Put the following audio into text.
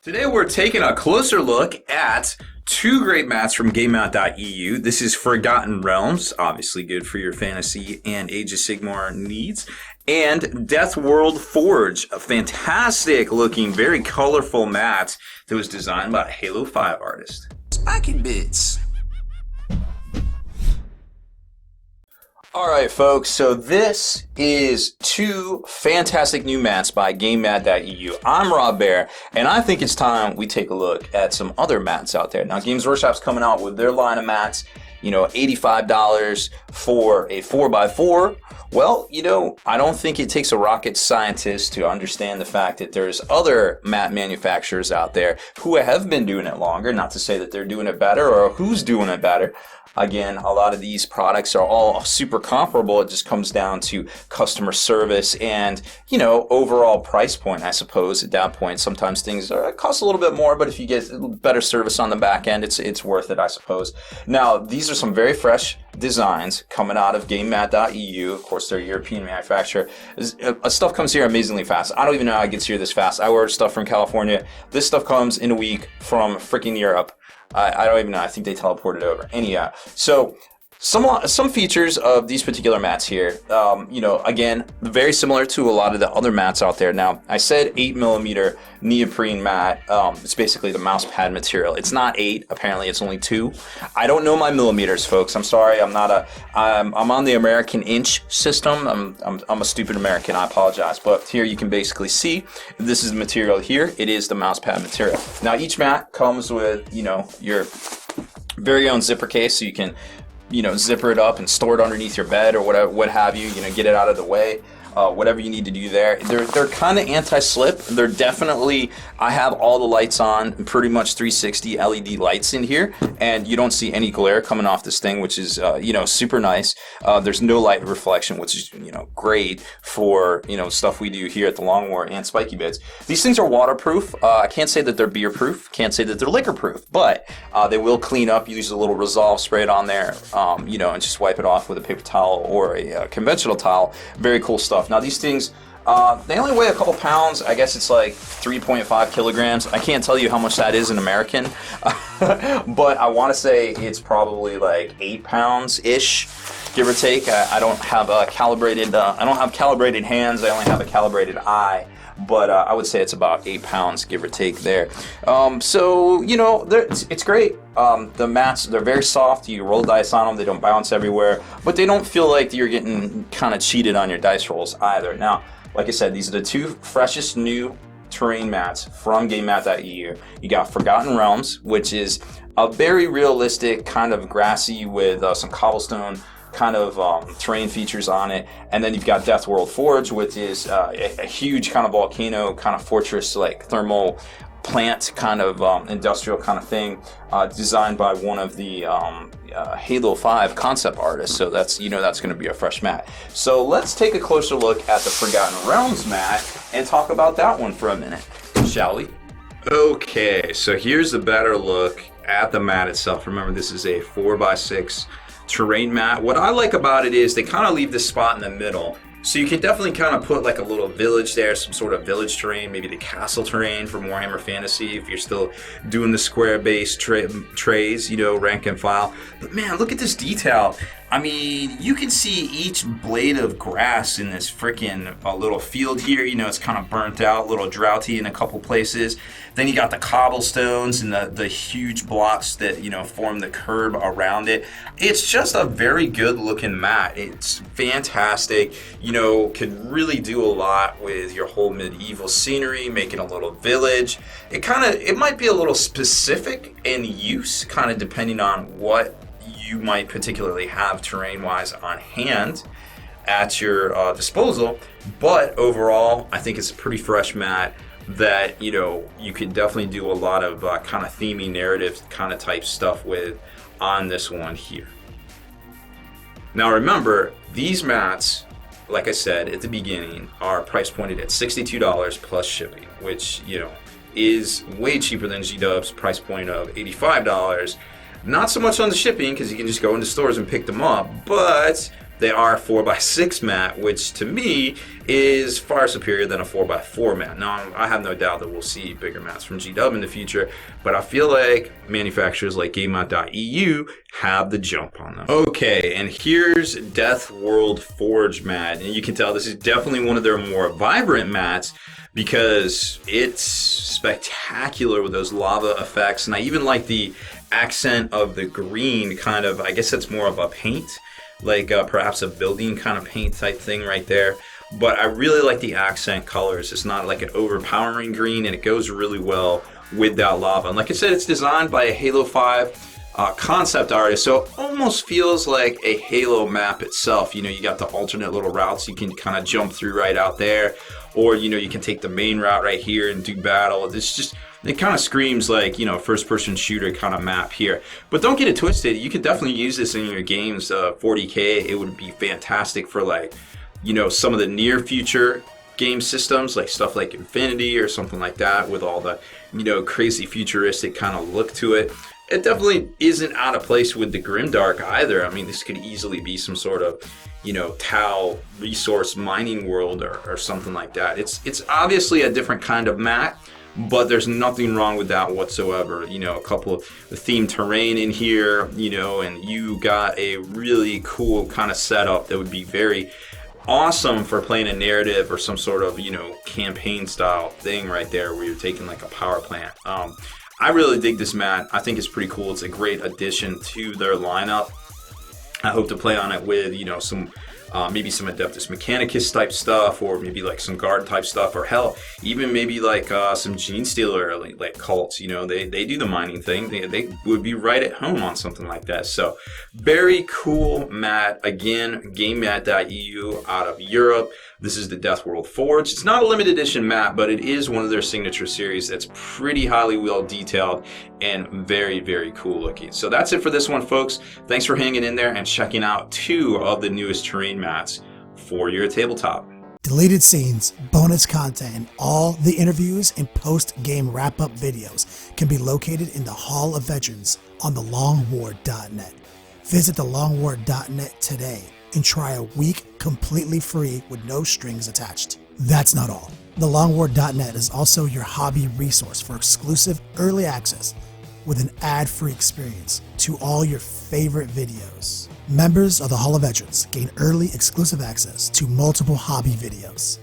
Today we're taking a closer look at two great mats from GameMat.eu. This is Forgotten Realms, obviously good for your fantasy and Age of Sigmar needs, and Deathworld Forge, a fantastic looking, very colorful mat that was designed by a Halo 5 artist. Spiky bits. Alright folks, so this is two fantastic new mats by GameMat.eu. I'm Baer, and I think it's time we take a look at some other mats out there. Now Games Workshop's coming out with their line of mats, $85 for a 4x4. Well, I don't think it takes a rocket scientist to understand the fact that there's other mat manufacturers out there who have been doing it longer, not to say that they're doing it better or who's doing it better. Again, a lot of these products are all super comparable. It just comes down to customer service and, overall price point, I suppose. At that point, sometimes things cost a little bit more, but if you get better service on the back end, it's worth it, I suppose. Now, these are some very fresh designs coming out of GameMat.eu. Of course, they're a European manufacturer. Stuff comes here amazingly fast. I don't even know how it gets here this fast. I order stuff from California. This stuff comes in a week from freaking Europe. I don't even know. I think they teleported over. Anyhow, so some features of these particular mats here, again, very similar to a lot of the other mats out there. Now, I said 8mm neoprene mat. It's basically the mouse pad material. It's not 8. Apparently, it's only 2. I don't know my millimeters, folks. I'm sorry. I'm on the American inch system. I'm a stupid American. I apologize. But here you can basically see this is the material here. It is the mouse pad material. Now, each mat comes with, your very own zipper case, so you can zipper it up and store it underneath your bed or whatever, what have you, get it out of the way. Whatever you need to do there. They're kind of anti-slip. They're definitely, I have all the lights on, pretty much 360 LED lights in here, and you don't see any glare coming off this thing, which is, super nice. There's no light reflection, which is, great for, stuff we do here at the Long War and Spiky Bits. These things are waterproof. I can't say that they're beer proof. Can't say that they're liquor proof, but they will clean up. Use a little Resolve, spray it on there, and just wipe it off with a paper towel or a conventional towel. Very cool stuff. Now these things, they only weigh a couple pounds. I guess it's like 3.5 kilograms. I can't tell you how much that is in American, but I want to say it's probably like 8 pounds-ish, give or take. I don't have calibrated hands. I only have a calibrated eye. But I would say it's about 8 pounds, give or take there. So, it's great. The mats, they're very soft. You roll dice on them. They don't bounce everywhere. But they don't feel like you're getting kind of cheated on your dice rolls either. Now, like I said, these are the two freshest new terrain mats from GameMat.eu. You got Forgotten Realms, which is a very realistic kind of grassy with some cobblestone kind of terrain features on it, and then you've got Deathworld Forge, which is a huge kind of volcano, kind of fortress, like thermal plant kind of industrial kind of thing, designed by one of the Halo 5 concept artists. So that's that's going to be a fresh mat. So let's take a closer look at the Forgotten Realms mat and talk about that one for a minute, shall we? Okay, so here's a better look at the mat itself. Remember, this is a 4x6 terrain mat. What I like about it is they kind of leave this spot in the middle, so you can definitely kind of put like a little village there, some sort of village terrain, maybe the castle terrain from Warhammer Fantasy if you're still doing the square base trays, rank and file. But man, look at this detail. I mean, you can see each blade of grass in this freaking little field here. It's kind of burnt out, a little droughty in a couple places. Then you got the cobblestones and the huge blocks that, form the curb around it. It's just a very good looking mat. It's fantastic. Could really do a lot with your whole medieval scenery, making a little village. It might be a little specific in use, kind of depending on what you might particularly have terrain-wise on hand at your disposal. But overall, I think it's a pretty fresh mat that, you can definitely do a lot of kind of themey narrative kind of type stuff with on this one here. Now remember, these mats, like I said at the beginning, are price pointed at $62 plus shipping, which, is way cheaper than G-Dub's price point of $85. Not so much on the shipping, because you can just go into stores and pick them up, but they are 4x6 mat, which to me is far superior than a 4x4 mat. Now, I have no doubt that we'll see bigger mats from GW in the future, but I feel like manufacturers like GameMat.eu have the jump on them. Okay, and here's Deathworld Forge mat, and you can tell this is definitely one of their more vibrant mats because it's spectacular with those lava effects, and I even like the accent of the green, kind of, I guess that's more of a paint, like perhaps a building kind of paint type thing right there. But I really like the accent colors. It's not like an overpowering green, and it goes really well with that lava. And like I said, it's designed by a Halo 5 concept artist, so it almost feels like a Halo map itself. You know, you got the alternate little routes you can kind of jump through right out there, or you know, you can take the main route right here and do battle. It's just, it kind of screams like, you know, first-person shooter kind of map here. But don't get it twisted. You can definitely use this in your games. 40K, it would be fantastic for, like, you know, some of the near-future game systems, like stuff like Infinity or something like that, with all the, you know, crazy futuristic kind of look to it. It definitely isn't out of place with the Grimdark either. I mean, this could easily be some sort of, you know, Tau resource mining world or something like that. It's obviously a different kind of mat, but there's nothing wrong with that whatsoever. You know, a couple of the themed terrain in here, you know, and you got a really cool kind of setup that would be very awesome for playing a narrative or some sort of, you know, campaign style thing right there where you're taking like a power plant. I really dig this mat. I think it's pretty cool. It's a great addition to their lineup. I hope to play on it with, you know, some maybe some Adeptus Mechanicus type stuff, or maybe like some guard type stuff, or hell, even maybe like some Gene Stealer like cults. You know, they do the mining thing. They would be right at home on something like that. So very cool mat. Again, GameMat.eu out of Europe. This is the Deathworld Forge. It's not a limited edition mat, but it is one of their signature series that's pretty highly well detailed and very, very cool looking. So that's it for this one, folks. Thanks for hanging in there and checking out 2 of the newest terrain mats for your tabletop. Deleted scenes, bonus content, and all the interviews and post-game wrap-up videos can be located in the Hall of Veterans on thelongwar.net. Visit thelongwar.net today and try a week completely free with no strings attached. That's not all. TheLongWar.net is also your hobby resource for exclusive early access with an ad-free experience to all your favorite videos. Members of the Hall of Veterans gain early exclusive access to multiple hobby videos.